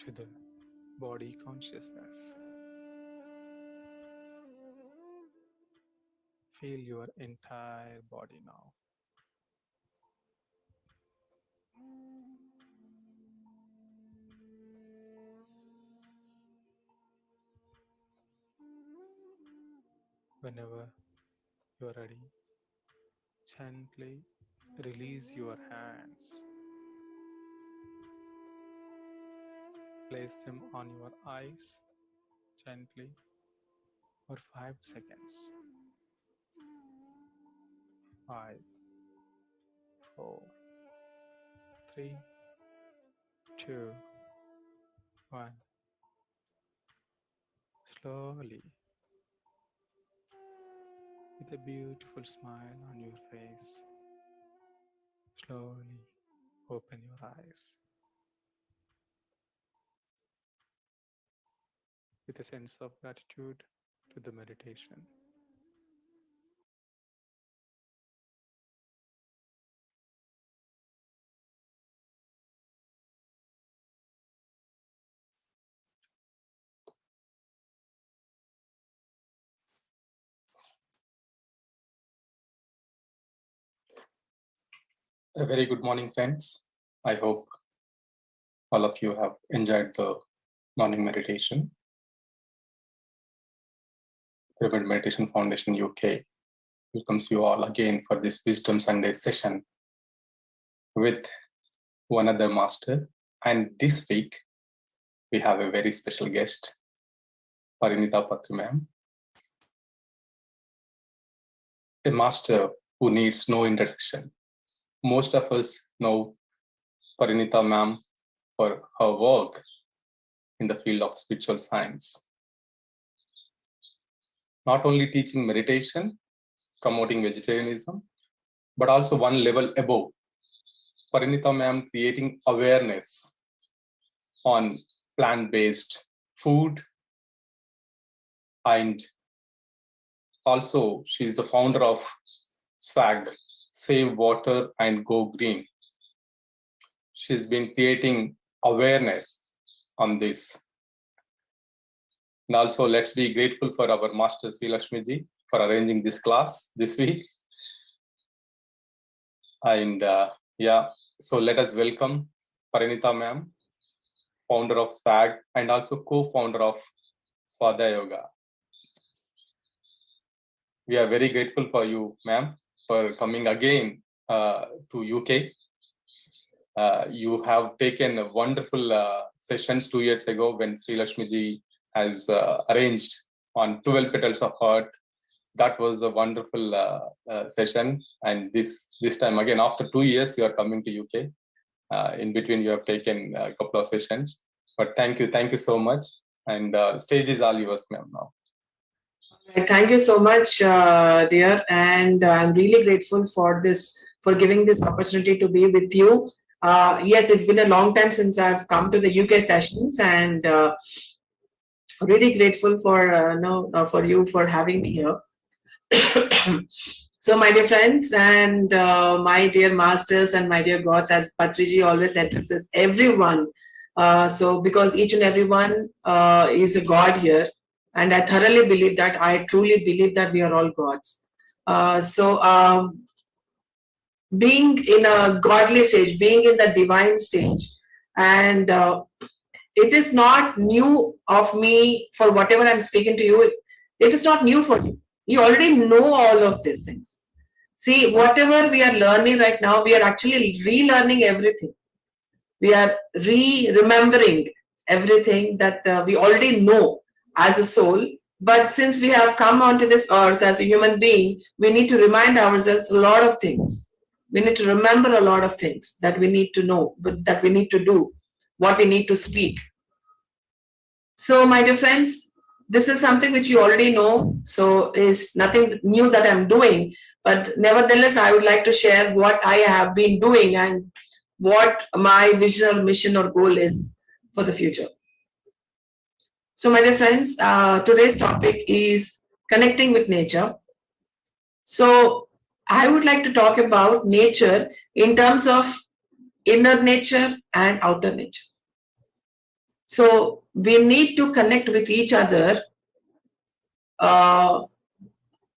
to the body consciousness. Feel your entire body now. Whenever you're ready, gently release your hands. Place them on your eyes gently for 5 seconds. 5, 4, 3, 2, 1. Slowly, with a beautiful smile on your face, slowly open your eyes with a sense of gratitude to the meditation. A very good morning, friends. I hope all of you have enjoyed the morning meditation. Pyramid Meditation Foundation UK welcomes you all again for this Wisdom Sunday session with one other master. And this week, we have a very special guest, Parinitha Patri ma'am, a master who needs no introduction. Most of us know Parinitha ma'am for her work in the field of spiritual science. Not only teaching meditation, promoting vegetarianism, but also one level above, Parinitha ma'am creating awareness on plant-based food, and also she is the founder of SWAG, Save Water and Go Green. She's been creating awareness on this. And also, let's be grateful for our master Sri Lakshmi ji for arranging this class this week. And so let us welcome Parinitha ma'am, founder of SWAG and also co-founder of Swadhyaya Yoga. We are very grateful for you, ma'am, for coming again to UK. You have taken a wonderful sessions 2 years ago when Sri Lakshmi ji has arranged on 12 petals of heart. That was a wonderful session. And this time again, after 2 years, you are coming to UK. In between, you have taken a couple of sessions. But thank you so much. And stage is all yours, ma'am, now. Thank you so much, dear, and I'm really grateful for giving this opportunity to be with you. Yes, it's been a long time since I've come to the UK sessions, and really grateful for you for having me here. So, my dear friends and my dear masters and my dear gods, as Patriji always addresses everyone. So, because each and everyone is a god here. And I thoroughly believe that, I truly believe that we are all gods. Being in a godly stage, being in the divine stage, and it is not new of me for whatever I'm speaking to you. It is not new for you. You already know all of these things. See, whatever we are learning right now, we are actually relearning everything. We are remembering everything that we already know as a soul. But since we have come onto this earth as a human being, we need to remind ourselves a lot of things. We need to remember a lot of things that we need to know, but that we need to do, what we need to speak. So, my dear friends, this is something which you already know. So, it's nothing new that I'm doing. But nevertheless, I would like to share what I have been doing and what my vision or mission or goal is for the future. So, my dear friends, today's topic is connecting with nature. So, I would like to talk about nature in terms of inner nature and outer nature. So we need to connect with each other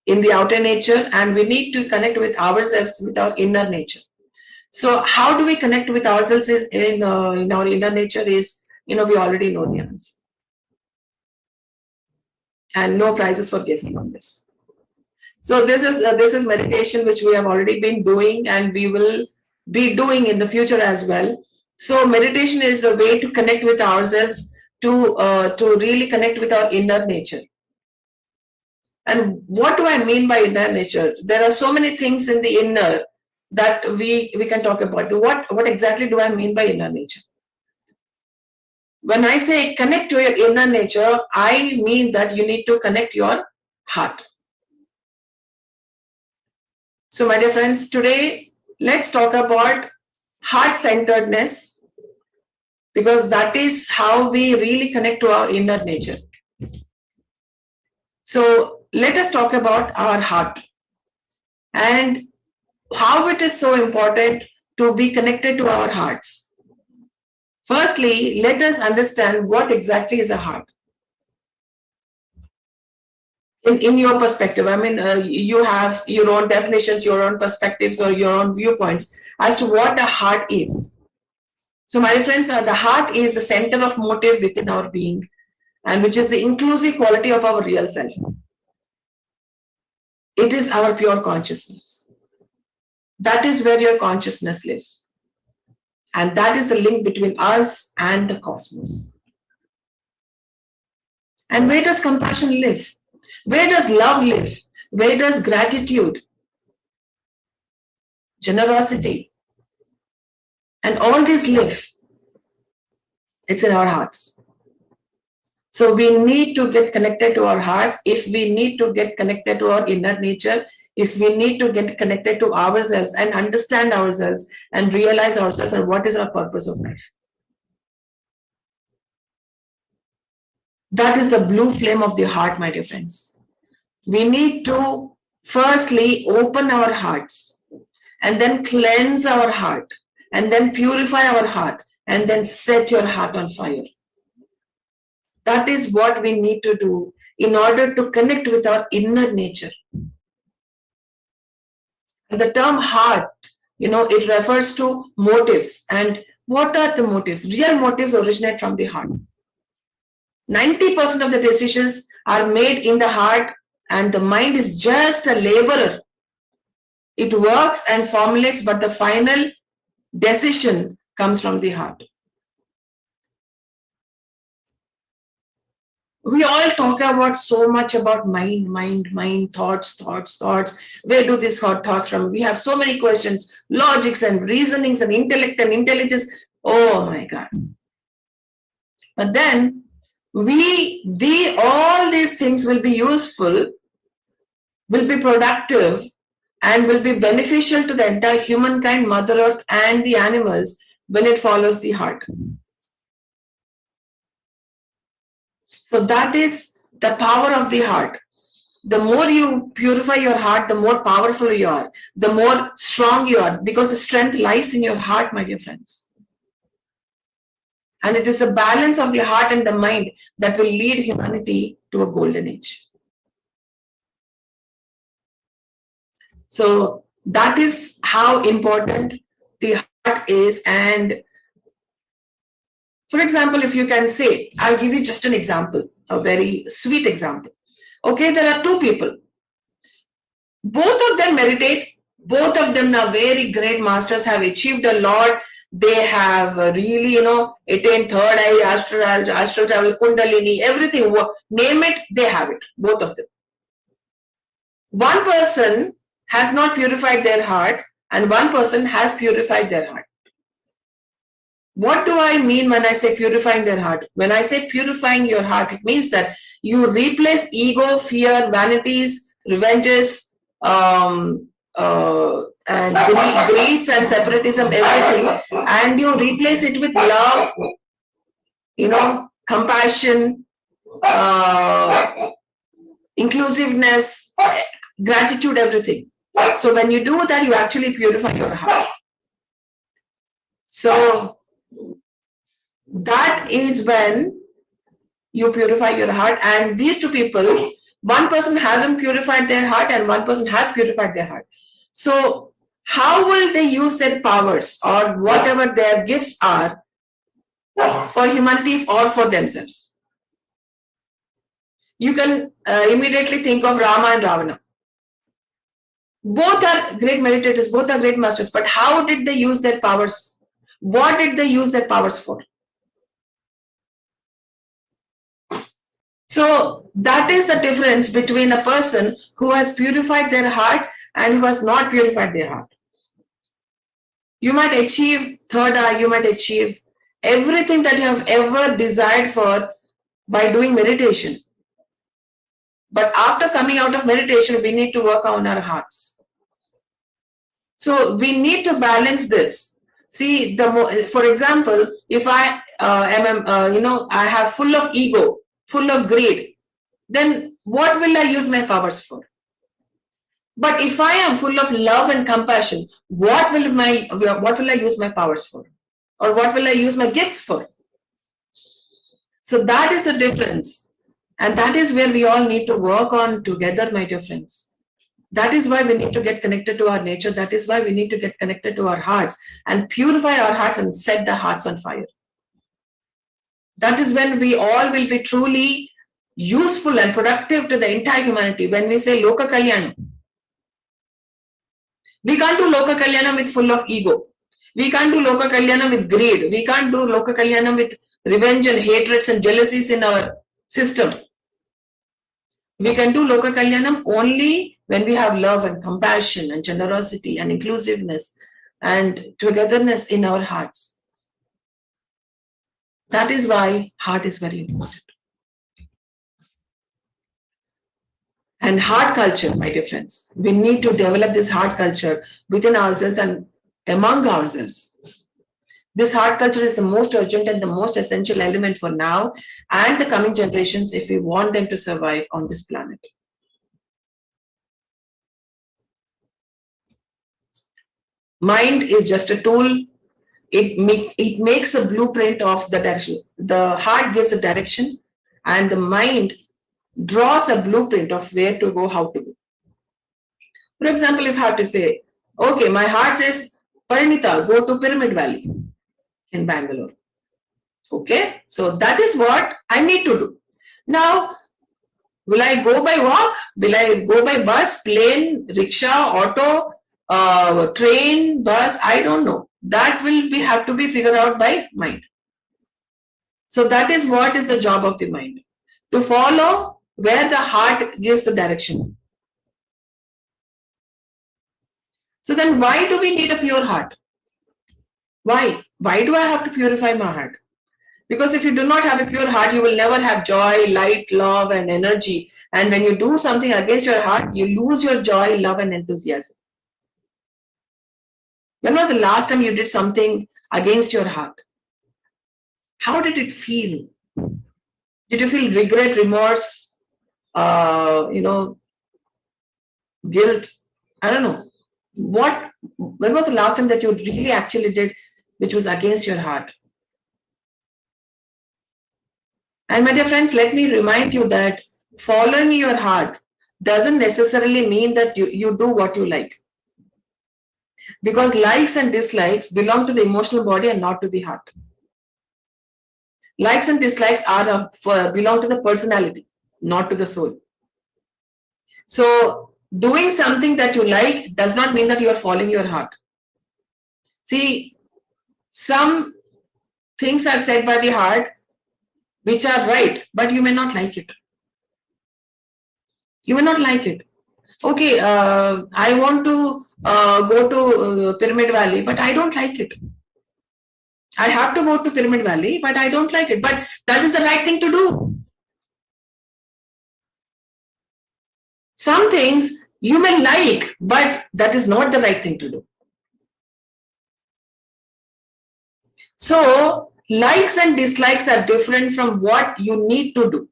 in the outer nature, and we need to connect with ourselves with our inner nature. So how do we connect with ourselves is in our inner nature is, we already know the answer. And no prizes for guessing on this. So this is meditation which we have already been doing, and we will be doing in the future as well. So meditation is a way to connect with ourselves, to really connect with our inner nature. And what do I mean by inner nature? There are so many things in the inner that we can talk about. What exactly do I mean by inner nature? When I say connect to your inner nature, I mean that you need to connect your heart. So my dear friends, today let's talk about heart-centeredness, because that is how we really connect to our inner nature. So let us talk about our heart and how it is so important to be connected to our hearts. Firstly, let us understand what exactly is a heart. In your perspective, I mean, you have your own definitions, your own perspectives, or your own viewpoints as to what the heart is. So my friends, the heart is the center of motive within our being, and which is the inclusive quality of our real self. It is our pure consciousness. That is where your consciousness lives. And that is the link between us and the cosmos. And where does compassion live? Where does love live? Where does gratitude, generosity, and all this live? It's in our hearts. So we need to get connected to our hearts. If we need to get connected to our inner nature, if we need to get connected to ourselves and understand ourselves and realize ourselves and what is our purpose of life. That is the blue flame of the heart, my dear friends. We need to firstly open our hearts and then cleanse our heart and then purify our heart and then set your heart on fire. That is what we need to do in order to connect with our inner nature. And the term heart, it refers to motives. And what are the motives? Real motives originate from the heart. 90% of the decisions are made in the heart, and the mind is just a laborer. It works and formulates, but the final decision comes from the heart. We all talk about so much about mind, thoughts. Where do these thoughts from? We have so many questions, logics and reasonings and intellect and intelligence. Oh my God. But then all these things will be useful, will be productive, and will be beneficial to the entire humankind, Mother Earth, and the animals when it follows the heart. So that is the power of the heart. The more you purify your heart, the more powerful you are, the more strong you are, because the strength lies in your heart, my dear friends. And it is the balance of the heart and the mind that will lead humanity to a golden age. So that is how important the heart is. And for example, if you can say, I'll give you just an example, a very sweet example. Okay, there are two people. Both of them meditate. Both of them are very great masters, have achieved a lot. They have really, attained third eye, astral travel, kundalini, everything. Name it, they have it. Both of them. One person has not purified their heart, and one person has purified their heart. What do I mean when I say purifying their heart? When I say purifying your heart, it means that you replace ego, fear, vanities, revenges, and greeds and separatism, everything, and you replace it with love, compassion, inclusiveness, gratitude, everything. So when you do that, you actually purify your heart. So That is when you purify your heart. And these two people, one person hasn't purified their heart and one person has purified their heart. So how will they use their powers or whatever their gifts are for humanity or for themselves? You can immediately think of Rama and Ravana. Both are great meditators, both are great masters, but how did they use their powers? What did they use their powers for? So that is the difference between a person who has purified their heart and who has not purified their heart. You might achieve third eye, you might achieve everything that you have ever desired for by doing meditation. But after coming out of meditation, we need to work on our hearts. So we need to balance this. See, for example, if I I have full of ego, full of greed, then what will I use my powers for? But if I am full of love and compassion, what will I use my powers for? Or what will I use my gifts for? So that is the difference. And that is where we all need to work on together, my dear friends. That is why we need to get connected to our nature. That is why we need to get connected to our hearts and purify our hearts and set the hearts on fire. That is when we all will be truly useful and productive to the entire humanity. When we say Loka Kalyanam, we can't do Loka Kalyanam with full of ego. We can't do Loka Kalyanam with greed. We can't do Loka Kalyanam with revenge and hatreds and jealousies in our system. We can do Loka Kalyanam only when we have love and compassion and generosity and inclusiveness and togetherness in our hearts. That is why heart is very important. And heart culture, my dear friends, we need to develop this heart culture within ourselves and among ourselves. This heart culture is the most urgent and the most essential element for now and the coming generations if we want them to survive on this planet. Mind is just a tool. It makes a blueprint of the direction. The heart gives a direction and the mind draws a blueprint of where to go, how to go. For example, if I have to say, okay, my heart says, Parinitha, go to Pyramid Valley in Bangalore. Okay, so that is what I need to do. Now, will I go by walk? Will I go by bus, plane, rickshaw, auto, train, bus? I don't know. That will have to be figured out by mind. So that is what is the job of the mind. To follow where the heart gives the direction. So then why do we need a pure heart? Why? Why do I have to purify my heart? Because if you do not have a pure heart, you will never have joy, light, love, and energy. And when you do something against your heart, you lose your joy, love, and enthusiasm. When was the last time you did something against your heart? How did it feel? Did you feel regret, remorse, guilt? I don't know. When was the last time that you really actually did which was against your heart? And my dear friends, let me remind you that following your heart doesn't necessarily mean that you do what you like. Because likes and dislikes belong to the emotional body and not to the heart. Likes and dislikes belong to the personality, not to the soul. So doing something that you like does not mean that you are following your heart. See, some things are said by the heart which are right, but you may not like it. You may not like it. Okay, I want to go to Pyramid Valley, but I don't like it. I have to go to Pyramid Valley, but I don't like it. But that is the right thing to do. Some things you may like, but that is not the right thing to do. So, likes and dislikes are different from what you need to do.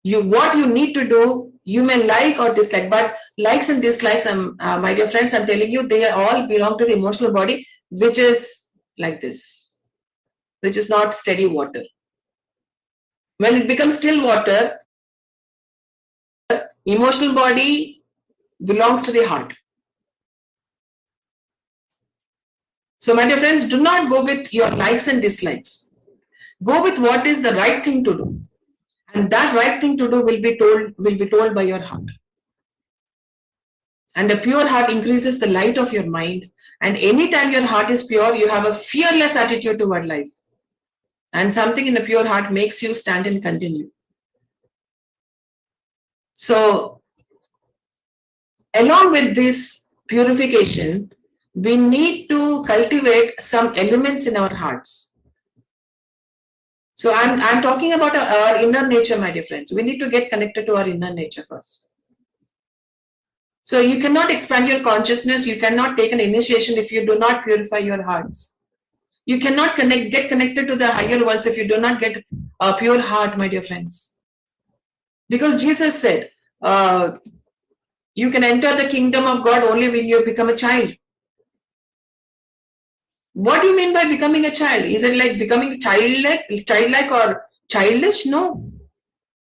What you need to do, you may like or dislike, but likes and dislikes, my dear friends, I'm telling you, they all belong to the emotional body, which is like this. which is not steady water. When it becomes still water, emotional body belongs to the heart. So, my dear friends, do not go with your likes and dislikes. Go with what is the right thing to do. And that right thing to do will be told by your heart. And a pure heart increases the light of your mind. And anytime your heart is pure, you have a fearless attitude toward life. And something in a pure heart makes you stand and continue. So, along with this purification, we need to cultivate some elements in our hearts. So I'm talking about our inner nature, my dear friends. We need to get connected to our inner nature first. So you cannot expand your consciousness, you cannot take an initiation if you do not purify your hearts. You cannot get connected to the higher worlds if you do not get a pure heart, my dear friends. Because Jesus said, you can enter the kingdom of God only when you become a child. What do you mean by becoming a child? Is it like becoming childlike or childish? No.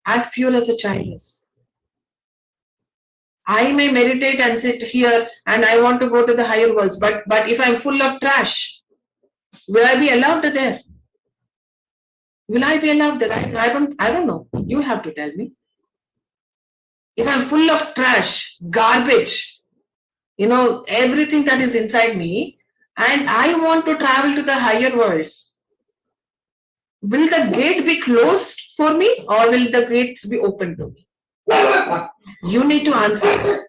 As pure as a child is. I may meditate and sit here and I want to go to the higher worlds, but if I'm full of trash, will I be allowed there? Will I be allowed there? I don't know. You have to tell me. If I'm full of trash, garbage, everything that is inside me, and I want to travel to the higher worlds, will the gate be closed for me or will the gates be open to me? You need to answer.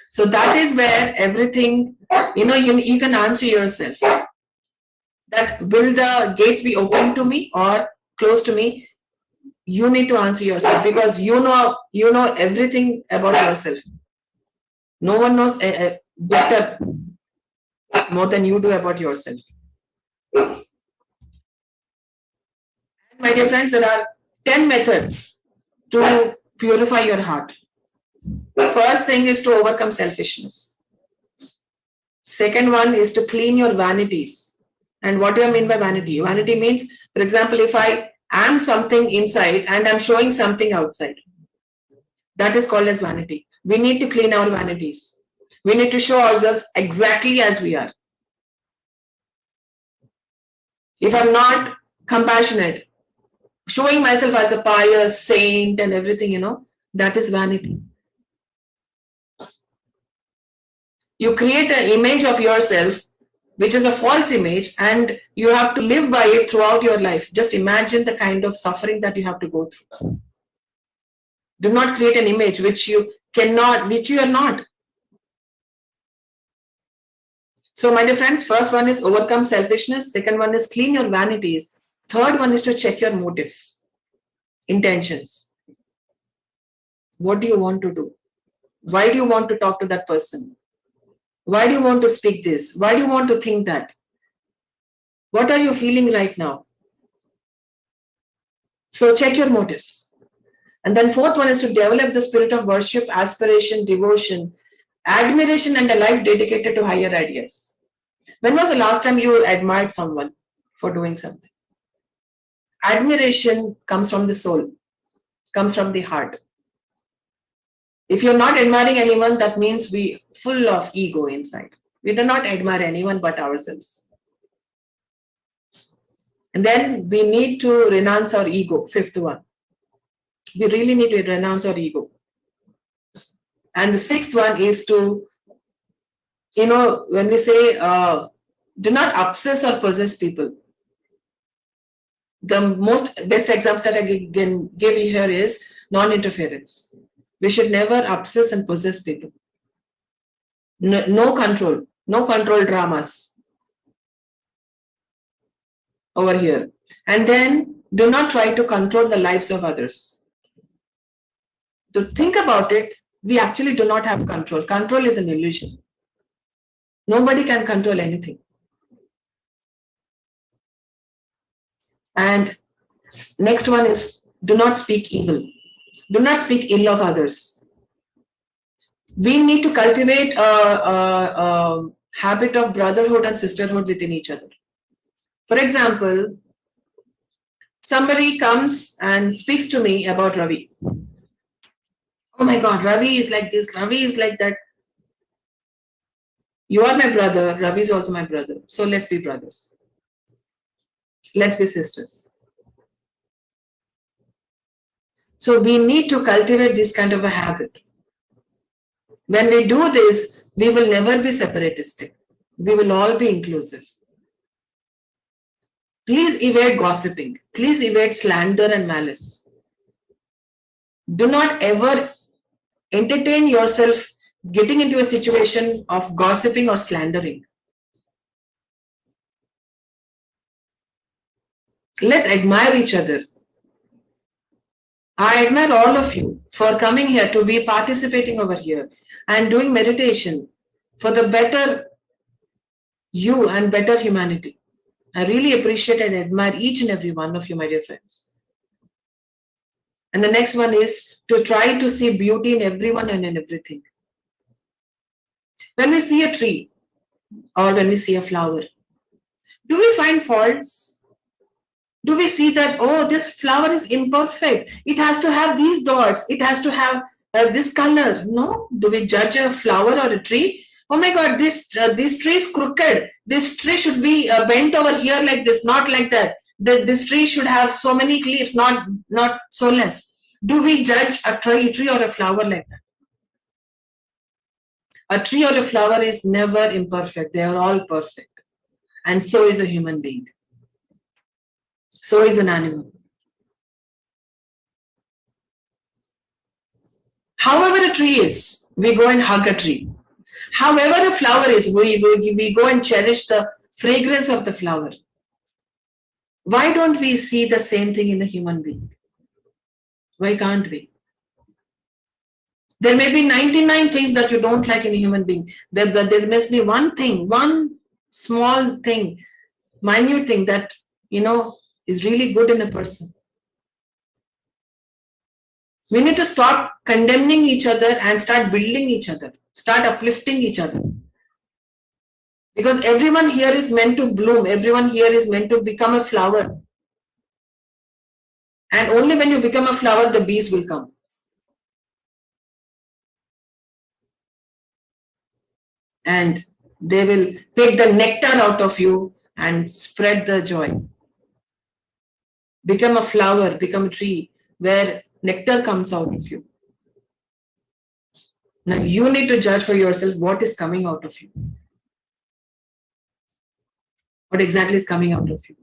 So that is where everything, you can answer yourself. That will the gates be open to me or closed to me? You need to answer yourself because you know everything about yourself. No one knows better more than you do about yourself. My dear friends, there are 10 methods to purify your heart. The first thing is to overcome selfishness. Second one is to clean your vanities. And what do I mean by vanity? Vanity means, for example, if I am something inside and I'm showing something outside, that is called as vanity. We need to clean our vanities. We need to show ourselves exactly as we are. If I'm not compassionate, showing myself as a pious saint and everything, that is vanity. You create an image of yourself, which is a false image, and you have to live by it throughout your life. Just imagine the kind of suffering that you have to go through. Do not create an image which you are not. So, my dear friends, first one is overcome selfishness. Second one is clean your vanities. Third one is to check your motives, intentions. What do you want to do? Why do you want to talk to that person? Why do you want to speak this? Why do you want to think that? What are you feeling right now? So check your motives. And then fourth one is to develop the spirit of worship, aspiration, devotion, admiration, and a life dedicated to higher ideas. When was the last time you admired someone for doing something? Admiration comes from the soul, comes from the heart. If you're not admiring anyone, that means we're full of ego inside. We do not admire anyone but ourselves. And then we need to renounce our ego, fifth one. We really need to renounce our ego. And the sixth one is to, when we say, do not obsess or possess people. The most best example that I can give you here is non-interference. We should never obsess and possess people. No control dramas over here. And then do not try to control the lives of others. To think about it, we actually do not have control. Control is an illusion. Nobody can control anything. And next one is do not speak evil. Do not speak ill of others. We need to cultivate a habit of brotherhood and sisterhood within each other. For example, somebody comes and speaks to me about Ravi. Oh my God, Ravi is like this, Ravi is like that. You are my brother, Ravi is also my brother. So let's be brothers. Let's be sisters. So we need to cultivate this kind of a habit. When we do this, we will never be separatistic. We will all be inclusive. Please evade gossiping. Please evade slander and malice. Do not ever entertain yourself getting into a situation of gossiping or slandering. Let's admire each other. I admire all of you for coming here to be participating over here and doing meditation for the better you and better humanity. I really appreciate and admire each and every one of you, my dear friends. And the next one is to try to see beauty in everyone and in everything. When we see a tree or when we see a flower, do we find faults? Do we see that, oh, this flower is imperfect, it has to have these dots, it has to have this color? No. Do we judge a flower or a tree? Oh my God, this tree is crooked, this tree should be bent over here like this, not like that. This tree should have so many leaves, not so less. Do we judge a tree or a flower like that? A tree or a flower is never imperfect, they are all perfect. And so is a human being. So is an animal. However a tree is, we go and hug a tree. However a flower is, we go and cherish the fragrance of the flower. Why don't we see the same thing in a human being? Why can't we? There may be 99 things that you don't like in a human being. There must be one thing, one small thing, minute thing that, is really good in a person. We need to stop condemning each other and start building each other, start uplifting each other. Because everyone here is meant to bloom, everyone here is meant to become a flower. And only when you become a flower, the bees will come. And they will take the nectar out of you and spread the joy. Become a flower, become a tree where nectar comes out of you. Now you need to judge for yourself what is coming out of you. What exactly is coming out of you.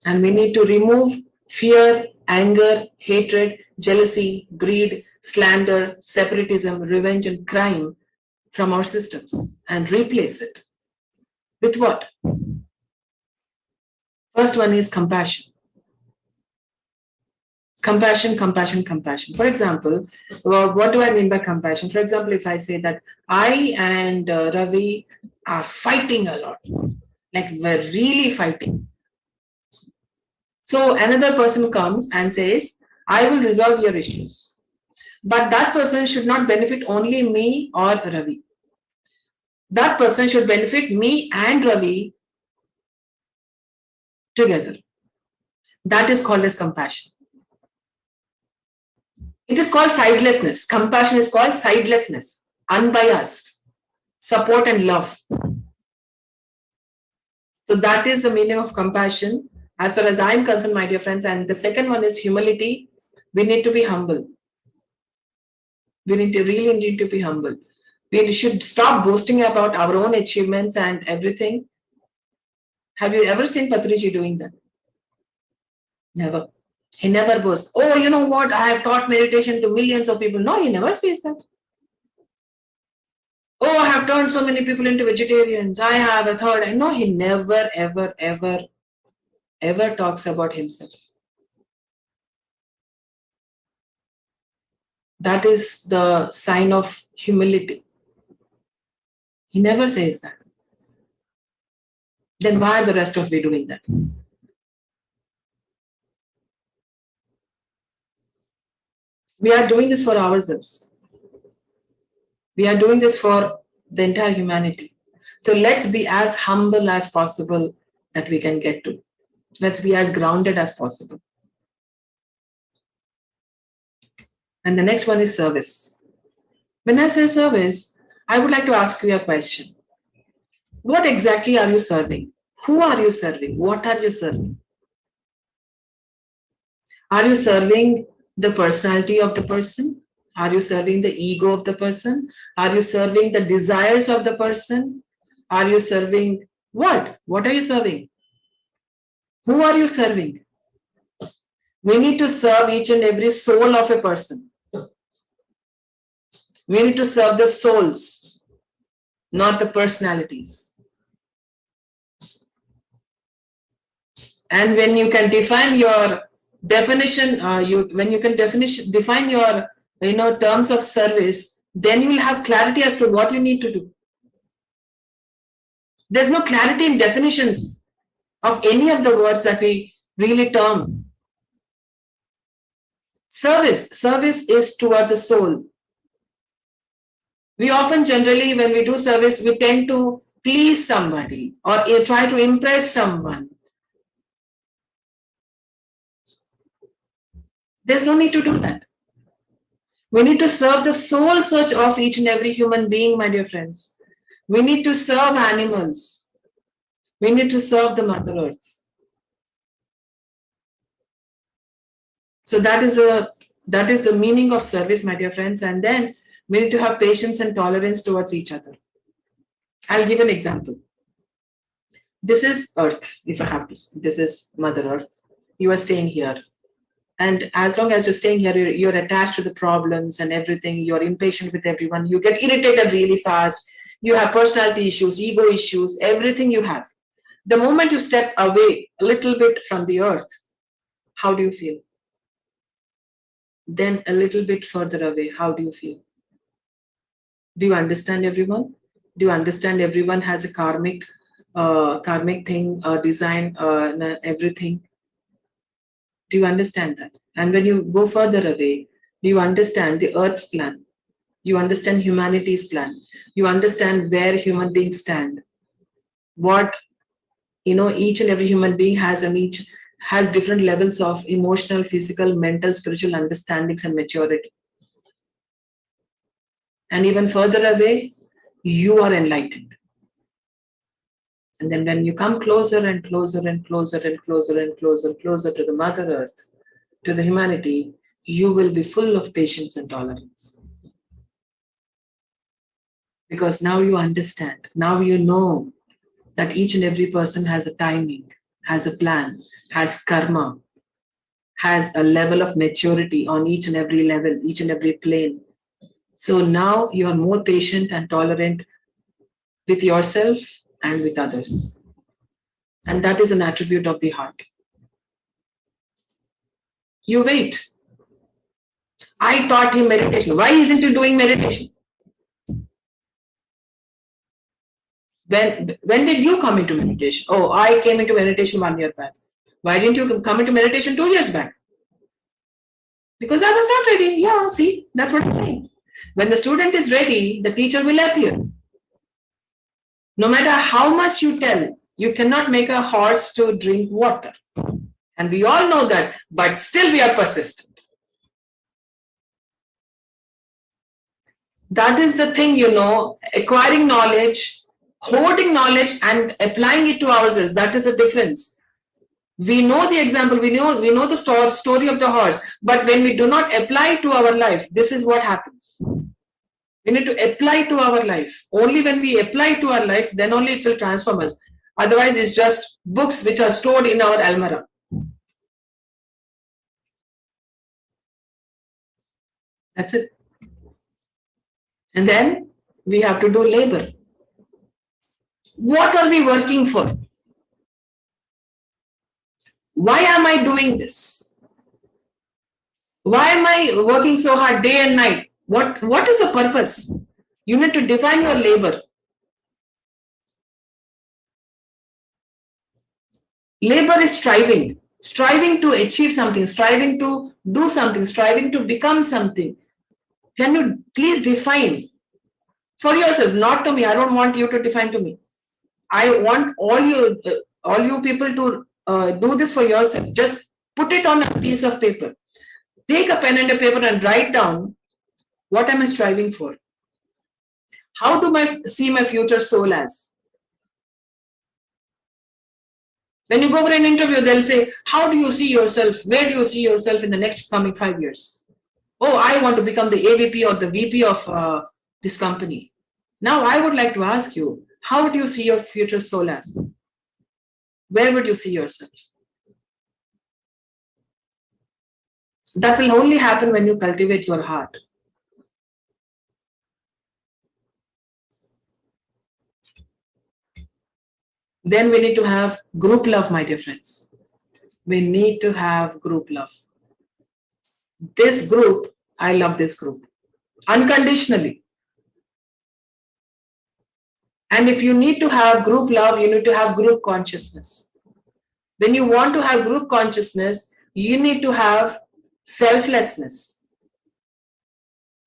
And we need to remove fear, anger, hatred, jealousy, greed, slander, separatism, revenge, and crime from our systems and replace it with what? First one is compassion. Compassion, compassion, compassion. For example, what do I mean by compassion? For example, if I say that I and Ravi are fighting a lot, like we're really fighting. So another person comes and says, I will resolve your issues. But that person should not benefit only me or Ravi. That person should benefit me and Ravi together. That is called as compassion. It is called sidelessness. Compassion is called sidelessness, unbiased, support and love. So that is the meaning of compassion as far as I'm concerned, my dear friends. And the second one is humility. We need to be humble. We really need to be humble. We should stop boasting about our own achievements and everything. Have you ever seen Patriji doing that? Never. He never boasts. Oh, you know what? I have taught meditation to millions of people. No, he never says that. Oh, I have turned so many people into vegetarians. I have a third. I know he never, ever, ever, ever talks about himself. That is the sign of humility. He never says that. Then why are the rest of we doing that? We are doing this for ourselves. We are doing this for the entire humanity. So let's be as humble as possible that we can get to. Let's be as grounded as possible. And the next one is service. When I say service, I would like to ask you a question. What exactly are you serving? Who are you serving? What are you serving? Are you serving the personality of the person? Are you serving the ego of the person? Are you serving the desires of the person? Are you serving what? What are you serving? Who are you serving? We need to serve each and every soul of a person. We need to serve the souls, not the personalities. And when you can define your definition, when you can define your terms of service, then you will have clarity as to what you need to do. There's no clarity in definitions of any of the words that we really term. Service is towards the soul. We often generally, when we do service, we tend to please somebody or try to impress someone. There's no need to do that. We need to serve the soul search of each and every human being, my dear friends. We need to serve animals. We need to serve the Mother Earth. So that is the meaning of service, my dear friends. And then we need to have patience and tolerance towards each other. I'll give an example. This is Earth, if I have to say. This is Mother Earth. You are staying here. And as long as you're staying here, you're attached to the problems and everything. You're impatient with everyone. You get irritated really fast. You have personality issues, ego issues, everything you have. The moment you step away a little bit from the earth, how do you feel? Then a little bit further away, how do you feel? Do you understand everyone? Do you understand everyone has a karmic thing, design, everything? Do you understand that? And when you go further away, do you understand the earth's plan? You understand humanity's plan. You understand where human beings stand. What, each and every human being has, and each has different levels of emotional, physical, mental, spiritual understandings and maturity. And even further away, you are enlightened. And then when you come closer and closer and closer and closer and closer to the Mother Earth, to the humanity, you will be full of patience and tolerance. Because now you understand, now you know that each and every person has a timing, has a plan, has karma, has a level of maturity on each and every level, each and every plane. So now you are more patient and tolerant with yourself and with others. And that is an attribute of the heart. You wait. I taught him meditation. Why isn't he doing meditation? When did you come into meditation? Oh, I came into meditation 1 year back. Why didn't you come into meditation 2 years back? Because I was not ready. Yeah, see, that's what I'm saying. When the student is ready, the teacher will appear. No matter how much you tell, you cannot make a horse to drink water. And we all know that, but still we are persistent. That is the thing, acquiring knowledge, hoarding knowledge and applying it to ourselves. That is the difference. We know the example, we know the story of the horse, but when we do not apply it to our life, this is what happens. We need to apply to our life. Only when we apply to our life, then only it will transform us. Otherwise, it's just books which are stored in our almirah. That's it. And then we have to do labor. What are we working for? Why am I doing this? Why am I working so hard day and night? What is the purpose? You need to define your labor. Labor is striving to achieve something, striving to do something, striving to become something. Can you please define for yourself, not to me? I don't want you to define to me. I want all you people to do this for yourself. Just put it on a piece of paper. Take a pen and a paper and write down, what am I striving for? How do I see my future soul as? When you go for an interview, they'll say, how do you see yourself? Where do you see yourself in the next coming 5 years? Oh, I want to become the AVP or the VP of this company. Now, I would like to ask you, how do you see your future soul as? Where would you see yourself? That will only happen when you cultivate your heart. Then we need to have group love, my dear friends. We need to have group love. This group, I love this group unconditionally. And if you need to have group love, you need to have group consciousness. When you want to have group consciousness, you need to have selflessness.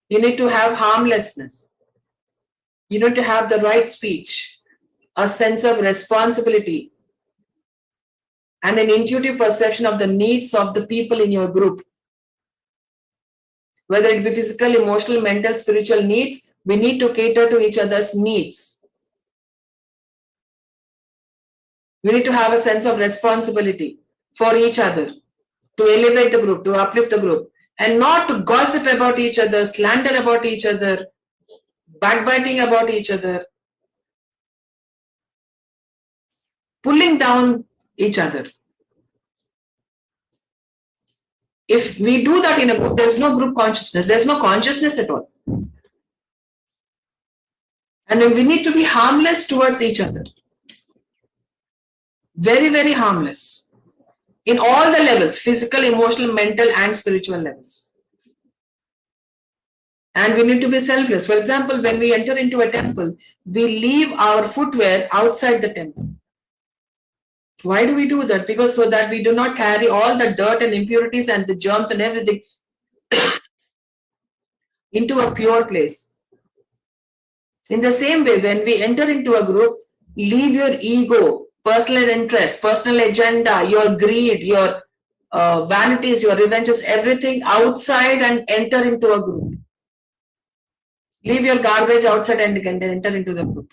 You need to have harmlessness. You need to have the right speech, a sense of responsibility, and an intuitive perception of the needs of the people in your group. Whether it be physical, emotional, mental, spiritual needs, we need to cater to each other's needs. We need to have a sense of responsibility for each other, to elevate the group, to uplift the group, and not to gossip about each other, slander about each other, backbiting about each other, pulling down each other. If we do that in a group, there's no group consciousness, there's no consciousness at all. And then we need to be harmless towards each other. Very, very harmless. In all the levels, physical, emotional, mental, and spiritual levels. And we need to be selfless. For example, when we enter into a temple, we leave our footwear outside the temple. Why do we do that? Because so that we do not carry all the dirt and impurities and the germs and everything into a pure place. In the same way, when we enter into a group, leave your ego, personal interest, personal agenda, your greed, your vanities, your revenges, everything outside and enter into a group. Leave your garbage outside and enter into the group.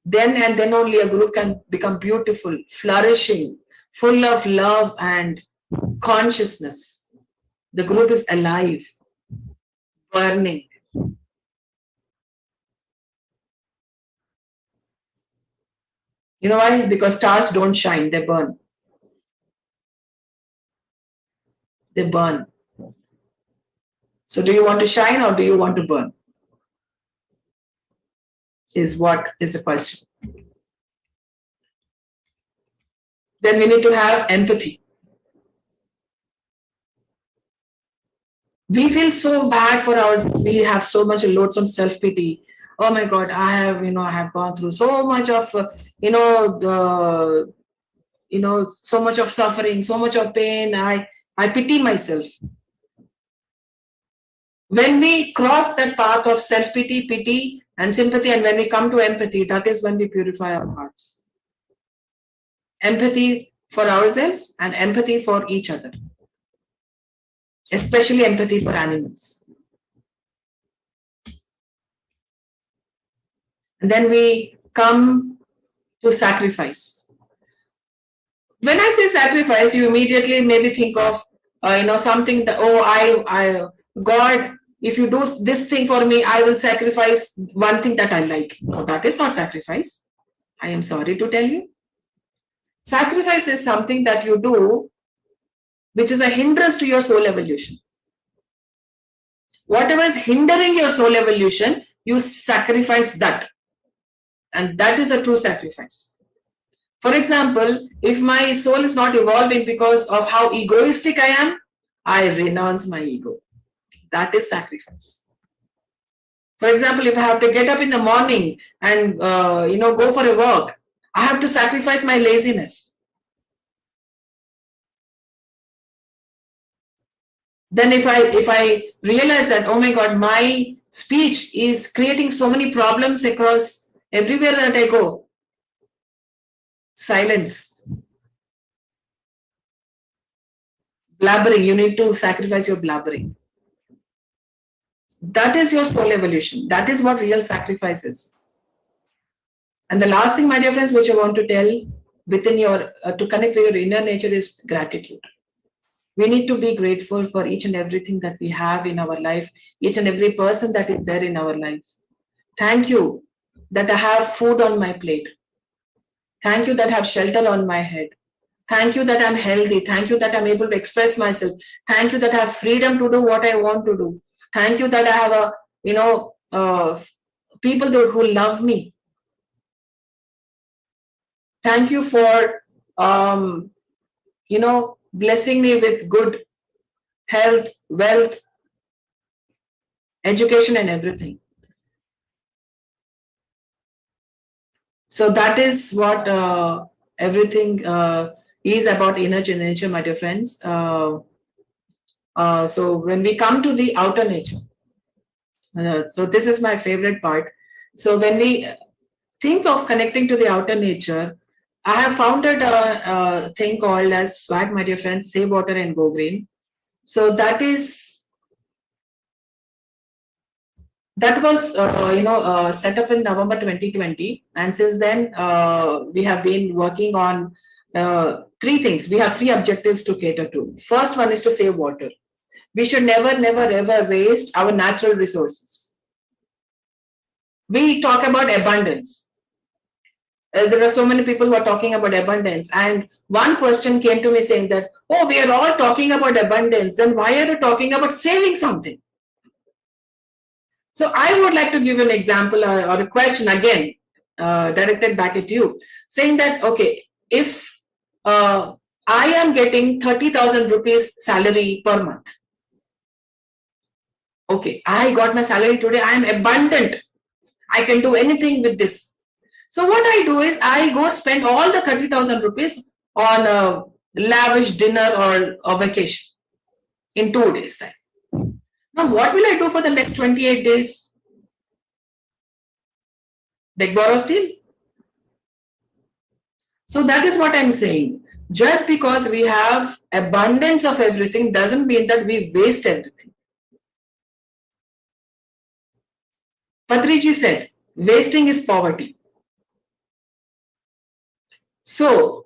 Then and then only a group can become beautiful, flourishing, full of love and consciousness. The group is alive, burning. You know why? Because stars don't shine, they burn. They burn. So do you want to shine or do you want to burn? Is what is the question. Then we need to have empathy. We feel so bad for ourselves. We have so much loads of self-pity. Oh my God, I have gone through so much of, so much of suffering, so much of pain. I pity myself. When we cross that path of self-pity, pity, and sympathy, and when we come to empathy, that is when we purify our hearts. Empathy for ourselves and empathy for each other. Especially empathy for animals. And then we come to sacrifice. When I say sacrifice, you immediately maybe think of, something that, God, if you do this thing for me, I will sacrifice one thing that I like. No, that is not sacrifice. I am sorry to tell you. Sacrifice is something that you do which is a hindrance to your soul evolution. Whatever is hindering your soul evolution, you sacrifice that. And that is a true sacrifice. For example, if my soul is not evolving because of how egoistic I am, I renounce my ego. That is sacrifice. For example, if I have to get up in the morning and go for a walk, I have to sacrifice my laziness. Then if I realize that, oh my God, my speech is creating so many problems across everywhere that I go, Silence. Blabbering. You need to sacrifice your blabbering. That is your soul evolution. That is what real sacrifice is. And the last thing, my dear friends, which I want to tell within your, to connect with your inner nature is gratitude. We need to be grateful for each and everything that we have in our life, each and every person that is there in our life. Thank you that I have food on my plate. Thank you that I have shelter on my head. Thank you that I'm healthy. Thank you that I'm able to express myself. Thank you that I have freedom to do what I want to do. Thank you that I have people who love me. Thank you for, blessing me with good health, wealth, education, and everything. So that is what everything is about inner nature, my dear friends. So when we come to the outer nature, so this is my favorite part. So when we think of connecting to the outer nature, I have founded a thing called as SWAG, my dear friends, Save Water and Go Green. So that was set up in November 2020, and since then we have been working on three things. We have three objectives to cater to. First one is to save water. We should never ever waste our natural resources. We talk about abundance. There are so many people who are talking about abundance, and one question came to me saying that, oh, we are all talking about abundance, then why are you talking about saving something? So I would like to give an example or a question again directed back at you, saying that, okay, if I am getting 30,000 rupees salary per month. Okay, I got my salary today. I am abundant. I can do anything with this. So what I do is I go spend all the 30,000 rupees on a lavish dinner or a vacation in 2 days' time. Now, what will I do for the next 28 days? Beg, borrow, steal. So that is what I'm saying. Just because we have abundance of everything doesn't mean that we waste everything. Patriji said, wasting is poverty. So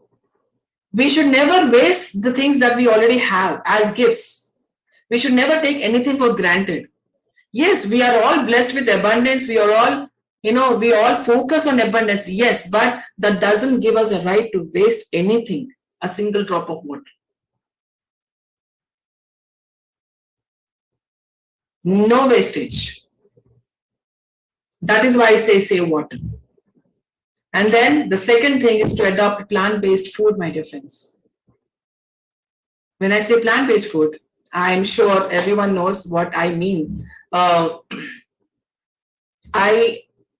we should never waste the things that we already have as gifts. We should never take anything for granted. Yes, we are all blessed with abundance. We are all, we all focus on abundance. Yes, but that doesn't give us a right to waste anything, a single drop of water. No wastage. That is why I say save water. And then the second thing is to adopt plant-based food, my dear friends. When I say plant-based food, I'm sure everyone knows what I mean. I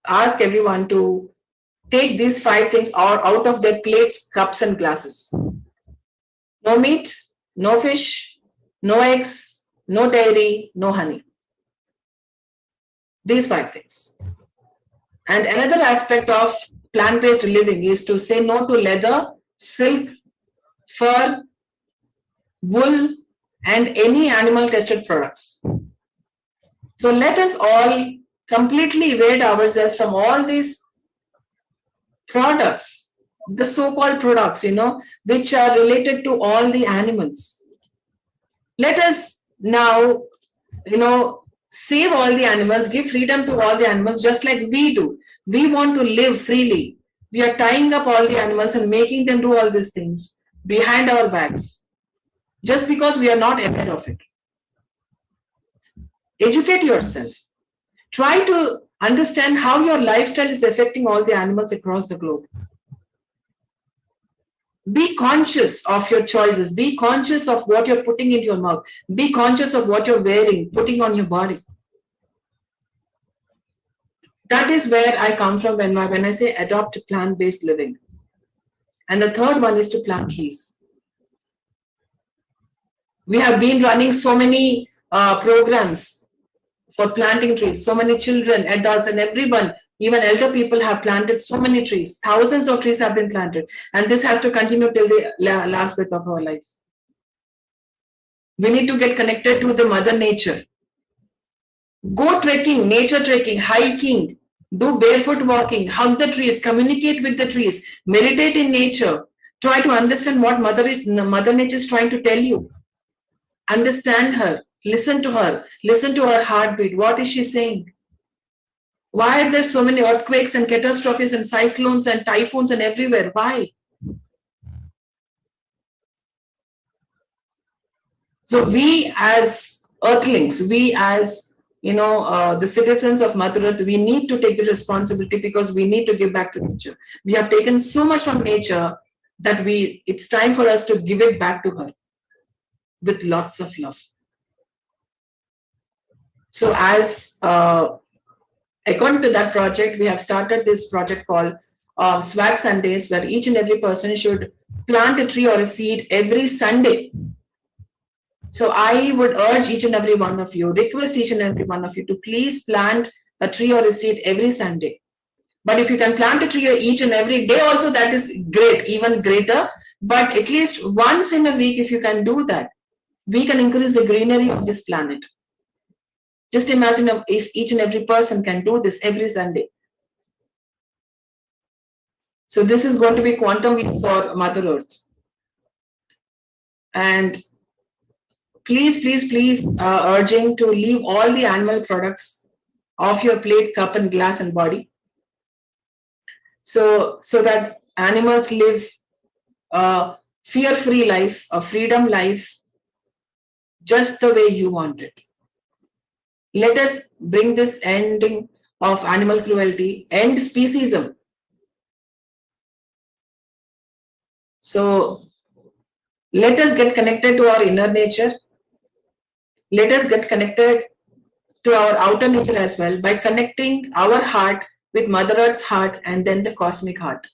ask everyone to take these 5 things out of their plates, cups, and glasses. No meat, no fish, no eggs, no dairy, no honey. These 5 things. And another aspect of plant-based living is to say no to leather, silk, fur, wool, and any animal-tested products. So let us all completely evade ourselves from all these products, the so-called products, which are related to all the animals. Let us now, save all the animals, give freedom to all the animals, just like we do. We want to live freely. We are tying up all the animals and making them do all these things behind our backs, just because we are not aware of it. Educate yourself. Try to understand how your lifestyle is affecting all the animals across the globe. Be conscious of your choices. Be conscious of what you're putting into your mouth. Be conscious of what you're wearing, putting on your body. That is where I come from when I say adopt plant-based living. And the third one is to plant trees. We have been running so many programs for planting trees. So many children, adults, and everyone even elder people have planted so many trees. Thousands of trees have been planted. And this has to continue till the last breath of our life. We need to get connected to the mother nature. Go trekking, nature trekking, hiking, do barefoot walking, hug the trees, communicate with the trees, meditate in nature. Try to understand what Mother Nature is trying to tell you. Understand her, listen to her heartbeat. What is she saying? Why are there so many earthquakes and catastrophes and cyclones and typhoons and everywhere? Why? So we as earthlings, we as the citizens of Mother Earth, we need to take the responsibility because we need to give back to nature. We have taken so much from nature that it's time for us to give it back to her with lots of love. So as according to that project, we have started this project called Swag Sundays, where each and every person should plant a tree or a seed every Sunday. So I would urge each and every one of you, request each and every one of you to please plant a tree or a seed every Sunday. But if you can plant a tree each and every day also, that is great, even greater. But at least once in a week, if you can do that, we can increase the greenery of this planet. Just imagine if each and every person can do this every Sunday. So this is going to be quantum leap for Mother Earth. And please, urging to leave all the animal products off your plate, cup and glass and body. So that animals live a fear-free life, a freedom life, just the way you want it. Let us bring this ending of animal cruelty, end speciesism. So let us get connected to our inner nature. Let us get connected to our outer nature as well by connecting our heart with Mother Earth's heart and then the cosmic heart.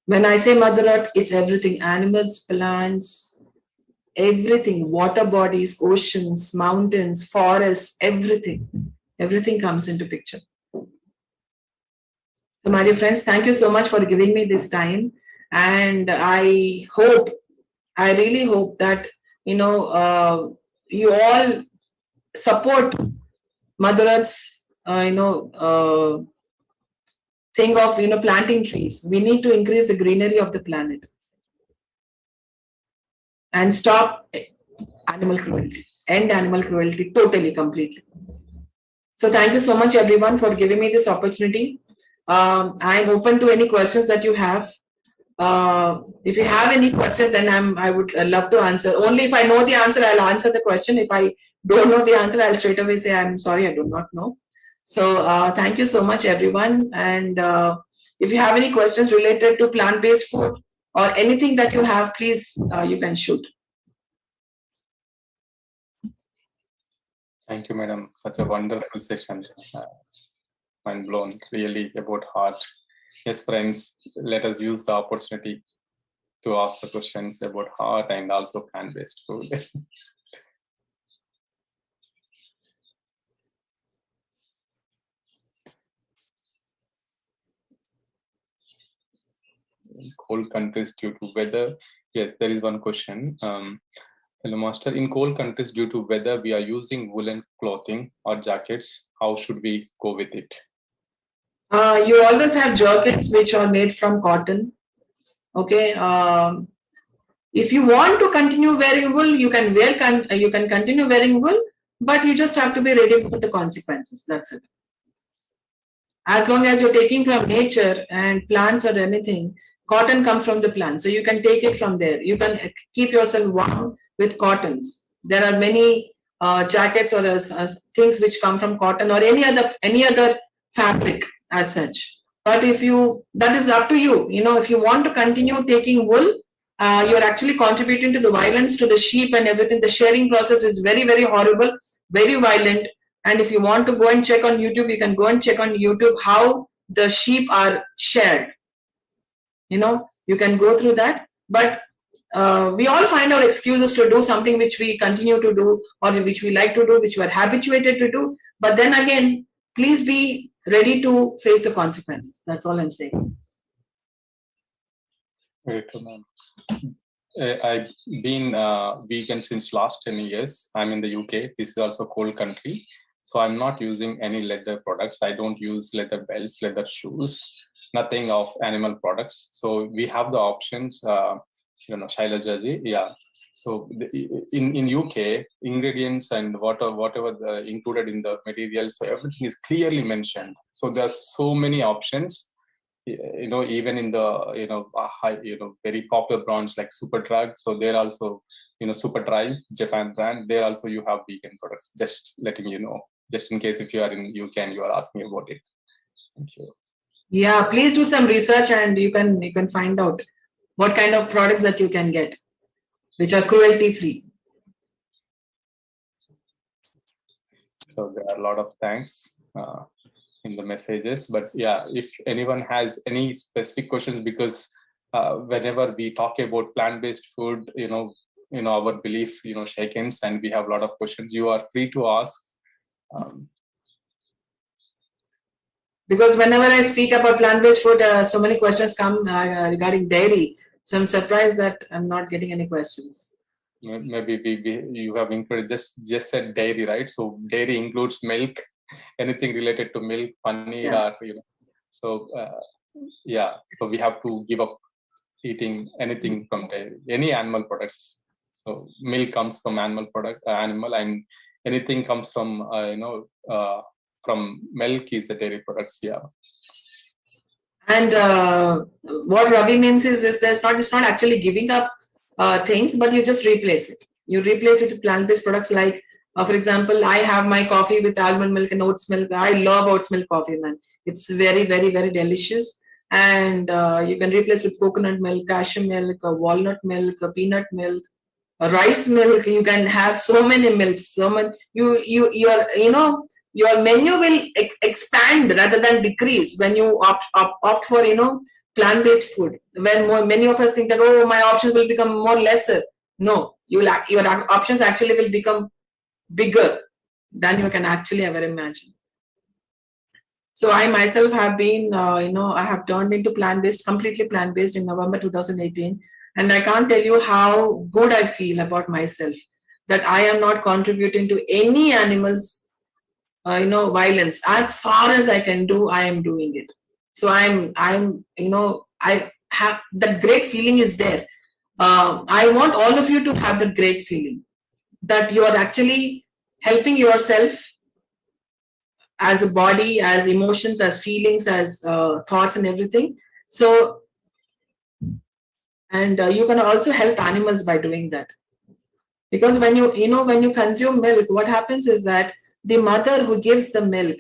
When I say Mother Earth, it's everything: animals, plants, everything, water bodies, oceans, mountains, forests, everything. Everything comes into picture. So my dear friends, thank you so much for giving me this time. And I really hope that, you all support Mother Earth's, thing of, planting trees. We need to increase the greenery of the planet and stop animal cruelty, end animal cruelty totally, completely. So thank you so much, everyone, for giving me this opportunity. I'm open to any questions that you have. If you have any questions, then I would love to answer. Only if I know the answer, I'll answer the question. If I don't know the answer, I'll straight away say, I'm sorry, I do not know. So thank you so much, everyone. And if you have any questions related to plant-based food or anything that you have, please, you can shoot. Thank you, madam. Such a wonderful session. Mind blown, really, about heart. Yes, friends, let us use the opportunity to ask the questions about heart and also plant-based food. In cold countries due to weather. Yes, there is one question. Hello, Master. In cold countries due to weather, we are using woolen clothing or jackets. How should we go with it? You always have jackets which are made from cotton. Okay. If you want to continue wearing wool, you can continue wearing wool, but you just have to be ready for the consequences. That's it. As long as you're taking from nature and plants or anything, cotton comes from the plant, so you can take it from there. You can keep yourself warm with cottons. There are many jackets or things which come from cotton or any other fabric as such. But that is up to you. If you want to continue taking wool, you're actually contributing to the violence to the sheep and everything. The shearing process is very, very horrible, very violent. And if you want to go and check on YouTube, you can go and check on YouTube how the sheep are sheared. You can go through that. But we all find our excuses to do something which we continue to do, or which we like to do, which we are habituated to do. But then again, please be ready to face the consequences. That's all I'm saying. Very true, ma'am. I've been vegan since last 10 years. I'm in the UK. This is also a cold country. So I'm not using any leather products. I don't use leather belts, leather shoes, nothing of animal products. So we have the options, Shailaja ji, yeah. So in UK, ingredients and whatever included in the material, so everything is clearly mentioned. So there are so many options. Even in the high, very popular brands like Superdrug. So they're also, Superdry, Japan brand. There also you have vegan products. Just letting you know, just in case if you are in UK and you are asking about it. Thank you. Yeah, please do some research and you can find out what kind of products that you can get, which are cruelty free. So there are a lot of thanks in the messages, but yeah, if anyone has any specific questions, because whenever we talk about plant-based food, our belief, shakens, and we have a lot of questions. You are free to ask. Because whenever I speak about plant-based food, so many questions come regarding dairy. So I'm surprised that I'm not getting any questions. Maybe you have included just said dairy, right? So dairy includes milk, anything related to milk, paneer, Yeah. or so yeah. So we have to give up eating anything from dairy, any animal products. So milk comes from animal products, animal, and anything comes from from milk is the dairy products. Yeah. And what Ravi means is it's not actually giving up things, but you just replace it. You replace it with plant-based products like, for example, I have my coffee with almond milk and oats milk. I love oats milk coffee, man. It's very, very, very delicious. And you can replace with coconut milk, cashew milk, walnut milk, peanut milk, rice milk. You can have so many milks. So much. Your menu will expand rather than decrease when you opt for plant-based food. When many of us think that, oh, my options will become more lesser. No, your options actually will become bigger than you can actually ever imagine. So I myself have been, I have turned into plant-based, completely plant-based in November 2018. And I can't tell you how good I feel about myself, that I am not contributing to any animals, violence. As far as I can do, I am doing it. So I have that great feeling is there. I want all of you to have that great feeling that you are actually helping yourself as a body, as emotions, as feelings, as thoughts and everything. So, and you can also help animals by doing that. Because when you consume milk, what happens is that the mother who gives the milk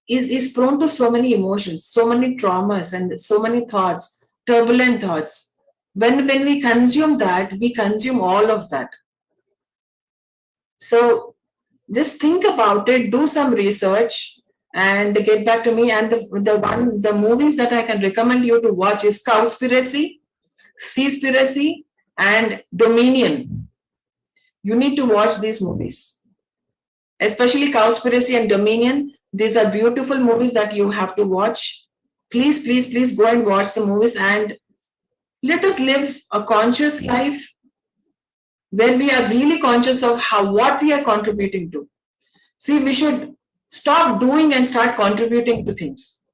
is prone to so many emotions, so many traumas, and so many thoughts, turbulent thoughts. When we consume that, we consume all of that. So just think about it, do some research, and get back to me. And the movies that I can recommend you to watch is Cowspiracy, Seaspiracy, and Dominion. You need to watch these movies, especially Cowspiracy and Dominion. These are beautiful movies that you have to watch. Please, please, please go and watch the movies, and let us live a conscious life where we are really conscious of what we are contributing to. See, we should stop doing and start contributing to things.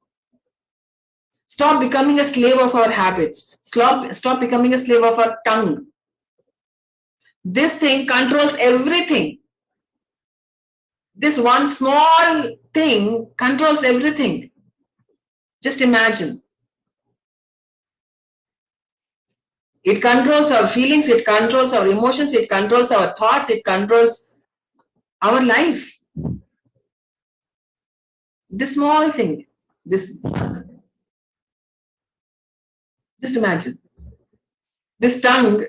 Stop becoming a slave of our habits. Stop becoming a slave of our tongue. This thing controls everything. This one small thing controls everything. Just imagine. It controls our feelings, it controls our emotions, it controls our thoughts, it controls our life. This small thing, just imagine. This tongue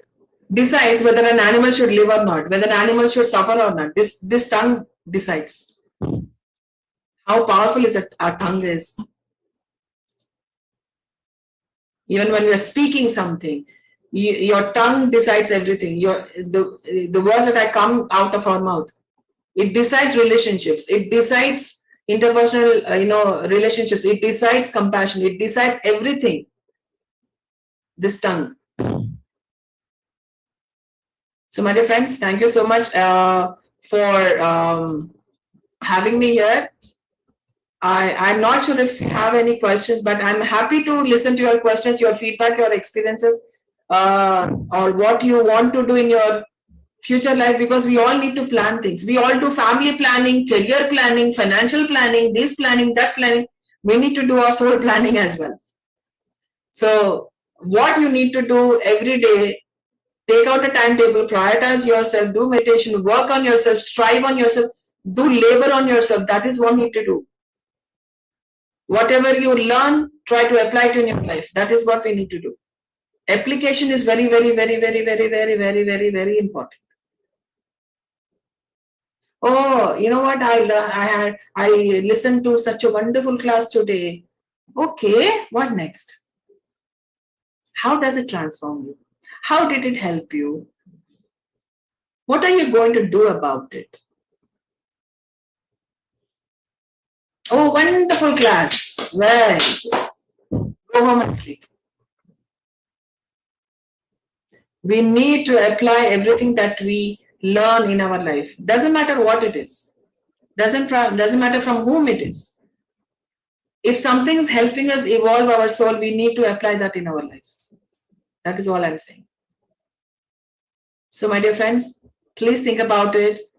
decides whether an animal should live or not, whether an animal should suffer or not. This tongue decides. How powerful is it? Our tongue is. Even when we are speaking something, Your tongue decides everything. The words that come out of our mouth, it decides relationships. It decides interpersonal, relationships. It decides compassion. It decides everything. This tongue. So, my dear friends, thank you so much for having me here. I'm not sure if you have any questions, but I'm happy to listen to your questions, your feedback, your experiences, or what you want to do in your future life, because we all need to plan things. We all do family planning, career planning, financial planning, this planning, that planning. We need to do our soul planning as well. So, what you need to do every day, take out a timetable, prioritize yourself, do meditation, work on yourself, strive on yourself, do labor on yourself. That is what you need to do. Whatever you learn, try to apply it in your life. That is what we need to do. Application is very, very, very, very, very, very, very, very, very important. Oh, you know what? I listened to such a wonderful class today. Okay, what next? How does it transform you? How did it help you? What are you going to do about it? Oh, wonderful class. Very good. Go home and sleep. We need to apply everything that we learn in our life. Doesn't matter what it is. Doesn't matter from whom it is. If something is helping us evolve our soul, we need to apply that in our life. That is all I'm saying. So, my dear friends, please think about it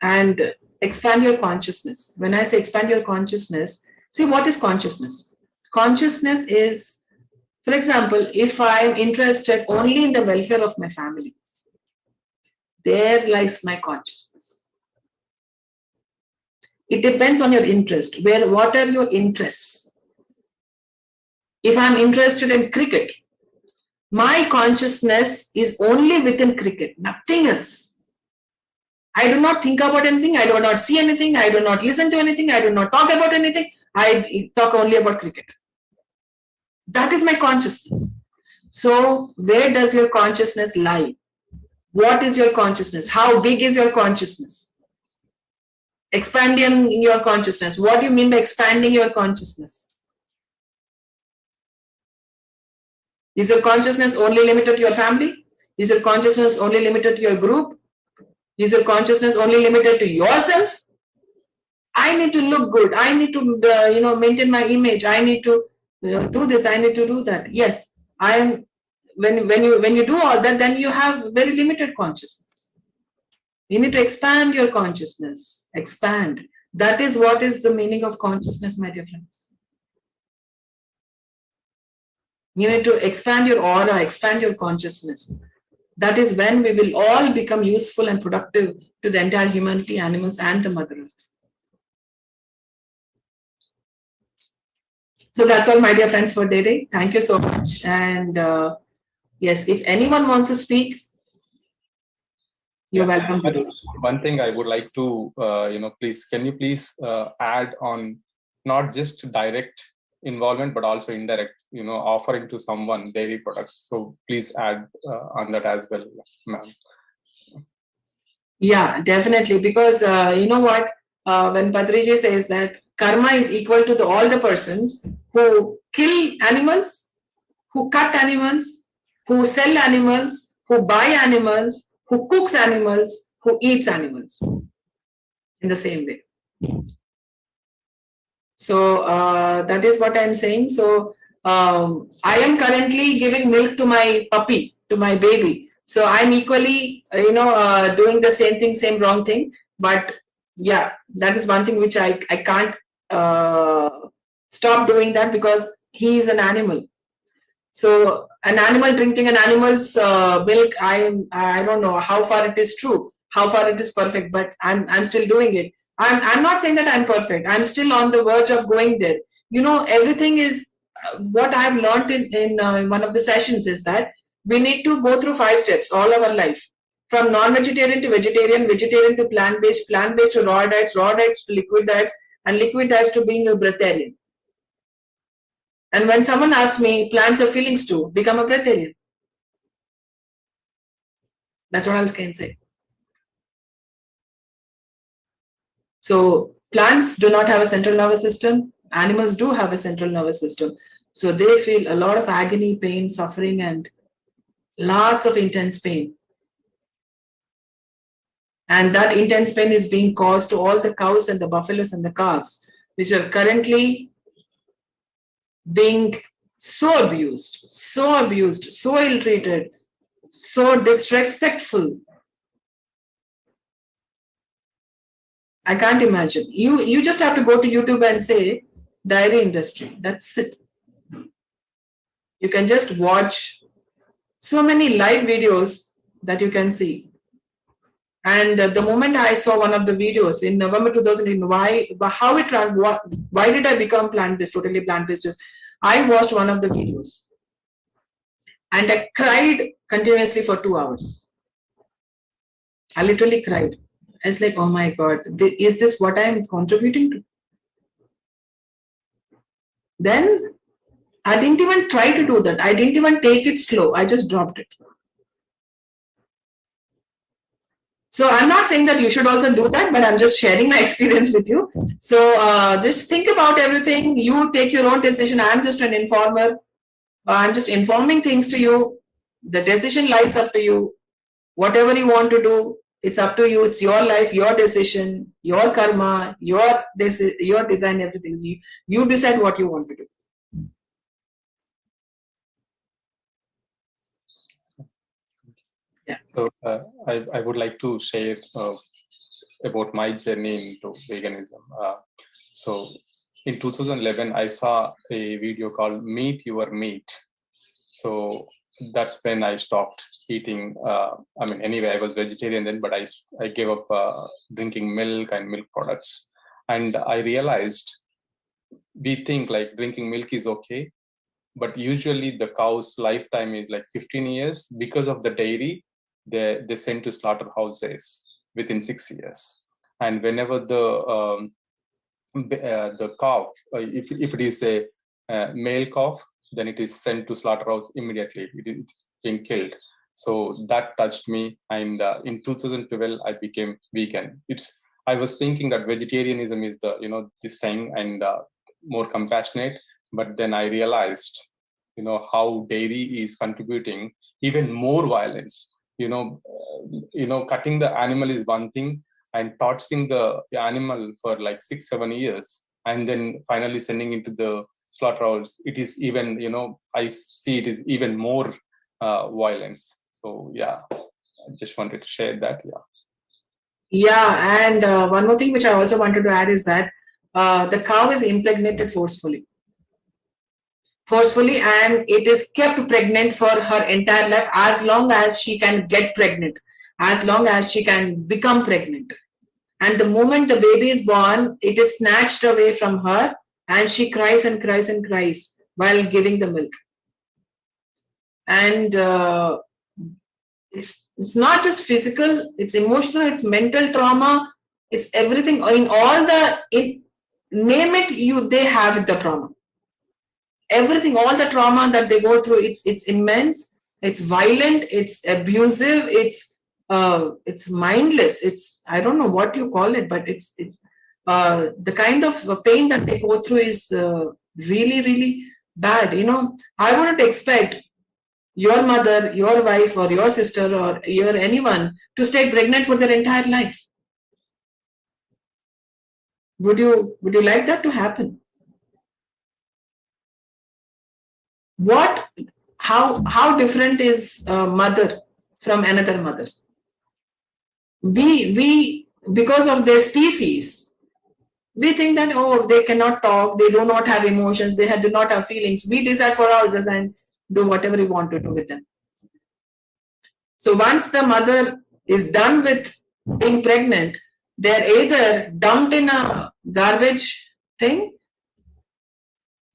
and expand your consciousness. When I say expand your consciousness, see, what is consciousness? Consciousness is, for example, if I'm interested only in the welfare of my family, there lies my consciousness. It depends on your interest. What are your interests? If I'm interested in cricket, my consciousness is only within cricket, nothing else. I do not think about anything. I do not see anything. I do not listen to anything. I do not talk about anything. I talk only about cricket. That is my consciousness. So, where does your consciousness lie? What is your consciousness? How big is your consciousness? Expanding your consciousness. What do you mean by expanding your consciousness? Is your consciousness only limited to your family? Is your consciousness only limited to your group? Is your consciousness only limited to yourself? I need to look good. I need to, maintain my image. I need to do this. I need to do that. Yes, I am. When you do all that, then you have very limited consciousness. You need to expand your consciousness. Expand. That is what is the meaning of consciousness, my dear friends. You need to expand your aura, expand your consciousness. That is when we will all become useful and productive to the entire humanity, animals, and the Mother Earth. So that's all, my dear friends, for today. Thank you so much. And yes, if anyone wants to speak, you're welcome to do it. One thing I would like to, can you please add on not just direct involvement, but also indirect, offering to someone dairy products. So please add on that as well, ma'am. Yeah, definitely. Because you know what, when Patriji says that karma is equal to all the persons who kill animals, who cut animals, who sell animals, who buy animals, who cooks animals, who eats animals in the same way. So that is what I'm saying. So I am currently giving milk to my puppy, to my baby. So I'm equally, doing the same thing, same wrong thing. But yeah, that is one thing which I can't stop doing that, because he is an animal. So an animal drinking an animal's milk, I don't know how far it is true, how far it is perfect, but I'm still doing it. I'm not saying that I'm perfect. I'm still on the verge of going there. Everything is what I've learned in one of the sessions is that we need to go through 5 steps all our life, from non-vegetarian to vegetarian, vegetarian to plant-based, plant-based to raw diets to liquid diets, and liquid diets to being a breatharian. And when someone asks me, plants have feelings too, become a breatharian. That's what else can say. So plants do not have a central nervous system. Animals do have a central nervous system. So they feel a lot of agony, pain, suffering, and lots of intense pain. And that intense pain is being caused to all the cows and the buffaloes and the calves, which are currently being so abused, so ill-treated, so disrespectful. I can't imagine. You just have to go to YouTube and say dairy industry. That's it. You can just watch so many live videos that you can see. And the moment I saw one of the videos in November 2018, why did I become plant-based, totally plant-based? I watched one of the videos and I cried continuously for 2 hours. I literally cried. I was like, oh my God, is this what I'm contributing to? Then I didn't even try to do that. I didn't even take it slow. I just dropped it. So I'm not saying that you should also do that, but I'm just sharing my experience with you. So just think about everything. You take your own decision. I'm just an informer. I'm just informing things to you. The decision lies up to you. Whatever you want to do, it's up to you. It's your life, your decision, your karma, your design, everything. You decide what you want to do. Yeah. So I would like to share about my journey into veganism. So in 2011, I saw a video called Meet Your Meat. So that's when I stopped eating. I mean, anyway, I was vegetarian then, but I gave up drinking milk and milk products. And I realized we think like drinking milk is okay, but usually the cow's lifetime is like 15 years. Because of the dairy, they sent to slaughterhouses within 6 years. And whenever the calf, if it is a male calf, then it is sent to slaughterhouse immediately. It is being killed. So that touched me. And in 2012, I became vegan. I was thinking that vegetarianism is this thing and more compassionate. But then I realized, how dairy is contributing even more violence. Cutting the animal is one thing, and torturing the animal for like 6-7 years, and then finally sending into the slaughterhouse. It is even, I see it is even more violence. So yeah, I just wanted to share that. Yeah, and one more thing which I also wanted to add is that the cow is impregnated forcefully, and it is kept pregnant for her entire life, as long as she can get pregnant, as long as she can become pregnant. And the moment the baby is born, it is snatched away from her, and she cries and cries and cries while giving the milk. And it's not just physical, it's emotional, it's mental trauma, it's everything. In all name it, they have the trauma. Everything, all the trauma that they go through, it's immense, it's violent, it's abusive, it's mindless. It's, I don't know what you call it, but it's the kind of pain that they go through is really, really bad. I wouldn't expect your mother, your wife, or your sister, or anyone to stay pregnant for their entire life. Would you like that to happen? How different is a mother from another mother? We because of their species, we think that, oh, they cannot talk, they do not have emotions, they do not have feelings. We decide for ourselves and do whatever we want to do with them. So once the mother is done with being pregnant, they're either dumped in a garbage thing,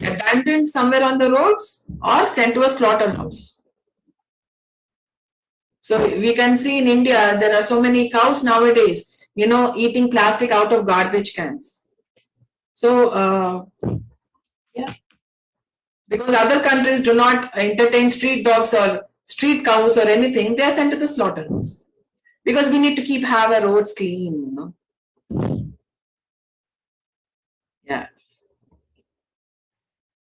abandoned somewhere on the roads, or sent to a slaughterhouse. So we can see in India, there are so many cows nowadays, eating plastic out of garbage cans. So, yeah, Because other countries do not entertain street dogs or street cows or anything. They are sent to the slaughterhouse. Because we need to have our roads clean. Yeah.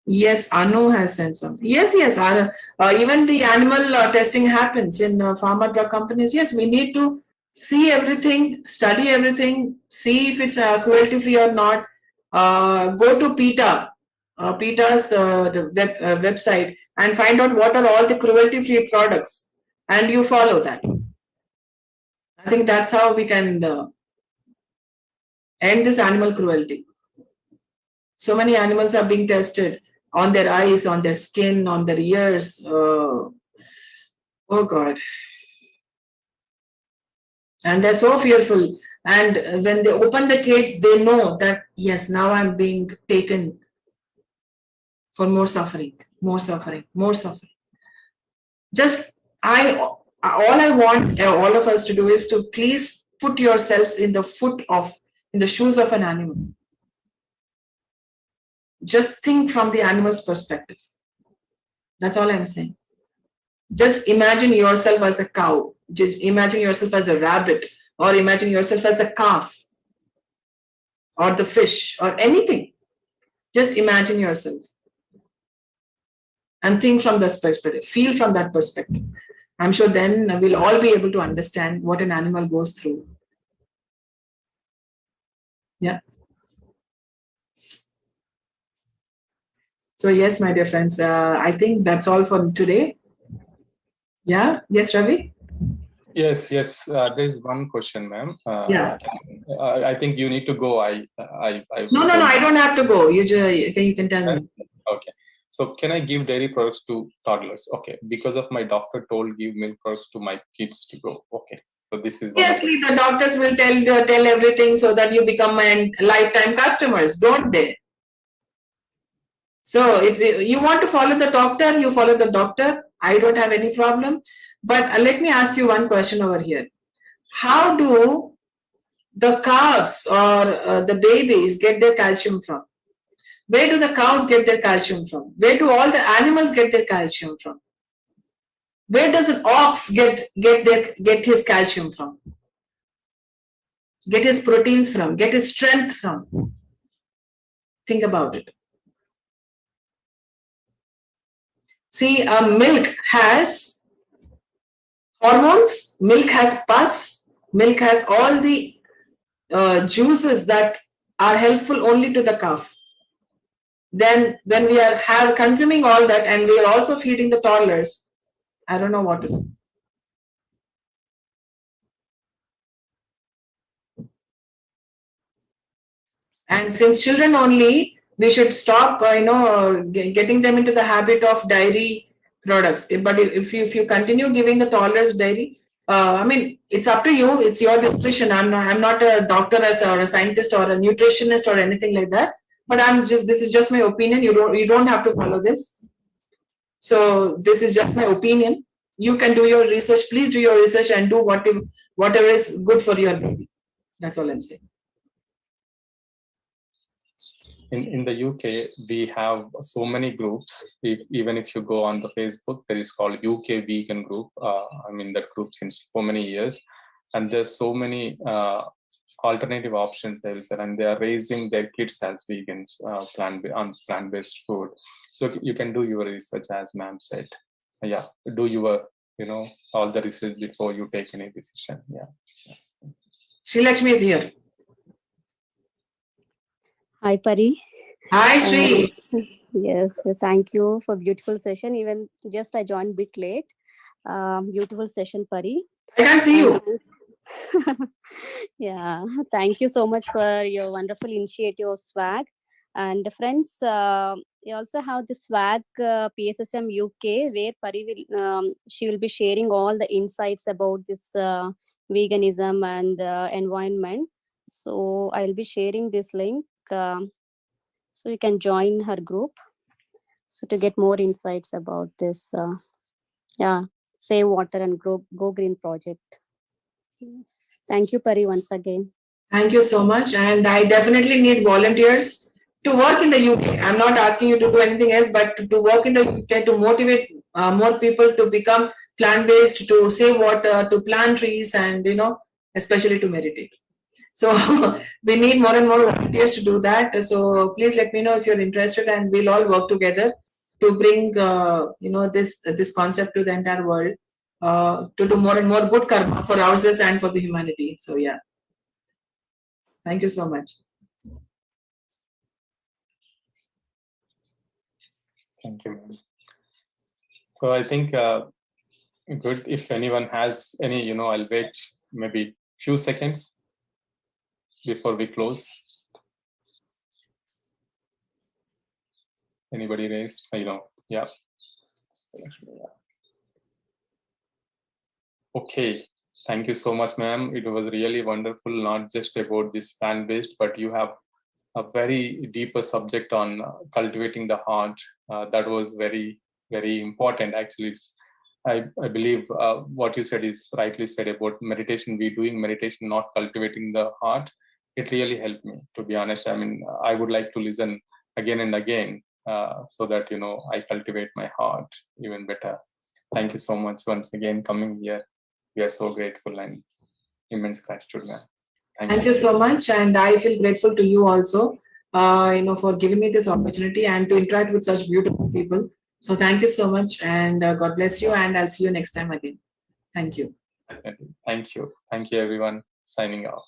Yes, Anu has sent some. Yes. Even the animal testing happens in pharma drug companies. Yes, we need to see everything, study everything, see if it's cruelty free or not. Go to PETA, PETA's website, and find out what are all the cruelty free products, and you follow that. I think that's how we can end this animal cruelty. So many animals are being tested on their eyes, on their skin, on their ears. Oh God. And they're so fearful. And when they open the cage, they know that, yes, now I'm being taken for more suffering, more suffering, more suffering. All I want all of us to do is to please put yourselves in the shoes of an animal. Just think from the animal's perspective. That's all I'm saying. Just imagine yourself as a cow. Just imagine yourself as a rabbit, or imagine yourself as the calf, or the fish, or anything. Just imagine yourself. And think from this perspective, feel from that perspective. I'm sure then we'll all be able to understand what an animal goes through. Yeah. So yes, my dear friends, I think that's all for today. Yeah. Yes, Ravi? Yes. There's one question, ma'am. Yeah. I think you need to go. No, I don't have to go. You can tell me. Okay. So can I give dairy products to toddlers? Okay. Because of my doctor told give milk products to my kids to go. Okay. So this is obviously the doctors will tell everything so that you become lifetime customers, don't they? So if you want to follow the doctor, you follow the doctor. I don't have any problem. But let me ask you one question over here. How do the calves or the babies get their calcium from? Where do the cows get their calcium from? Where do all the animals get their calcium from? Where does an ox get his calcium from? Get his proteins from? Get his strength from? Think about it. See, milk has hormones, milk has pus, milk has all the juices that are helpful only to the calf. Then when we are consuming all that and we are also feeding the toddlers, I don't know what to say. And since children only, we should stop, getting them into the habit of dairy products. But if you continue giving the toddlers dairy, it's up to you. It's your discretion. I'm not a doctor or a scientist or a nutritionist or anything like that. But this is just my opinion. You don't have to follow this. So this is just my opinion. You can do your research. Please do your research and do whatever is good for your baby. That's all I'm saying. In the UK, we have so many groups. Even if you go on the Facebook, there is called UK Vegan Group. That group since so many years, and there's so many alternative options there, and they are raising their kids as vegans, plant-based food. So you can do your research, as ma'am said. Yeah, do your all the research before you take any decision. Yeah. Yes. Sri Lakshmi is here. Hi, Pari. Hi, Sri. Yes, thank you for beautiful session. Even just I joined a bit late. Beautiful session, Pari. I can't see you. Yeah, thank you so much for your wonderful initiative of swag. And friends, you also have the swag PSSM UK, where Pari she will be sharing all the insights about this veganism and environment. So I'll be sharing this link. So you can join her group so to get more insights about this Save Water and Go Green project. Yes. Thank you, Pari, once again. Thank you so much. And I definitely need volunteers to work in the UK. I'm not asking you to do anything else, but to work in the UK to motivate more people to become plant-based, to save water, to plant trees, and especially to meditate. So we need more and more volunteers to do that. So please let me know if you're interested, and we'll all work together to bring this concept to the entire world, to do more and more good karma for ourselves and for the humanity. So yeah, thank you so much. Thank you, ma'am. So I think good. If anyone has any, I'll wait maybe few seconds before we close. Anybody raised? Yeah. Okay. Thank you so much, ma'am. It was really wonderful, not just about this plant-based, but you have a very deeper subject on cultivating the heart. That was very, very important. Actually, I believe what you said is rightly said about meditation. We doing meditation, not cultivating the heart. It really helped me, to be honest. I mean, I would like to listen again and again so that, I cultivate my heart even better. Thank you so much once again coming here. We are so grateful and immense gratitude, ma'am. Thank you so much, and I feel grateful to you also, for giving me this opportunity and to interact with such beautiful people. So thank you so much, and God bless you, and I'll see you next time again. Thank you. Thank you. Thank you, everyone. Signing off.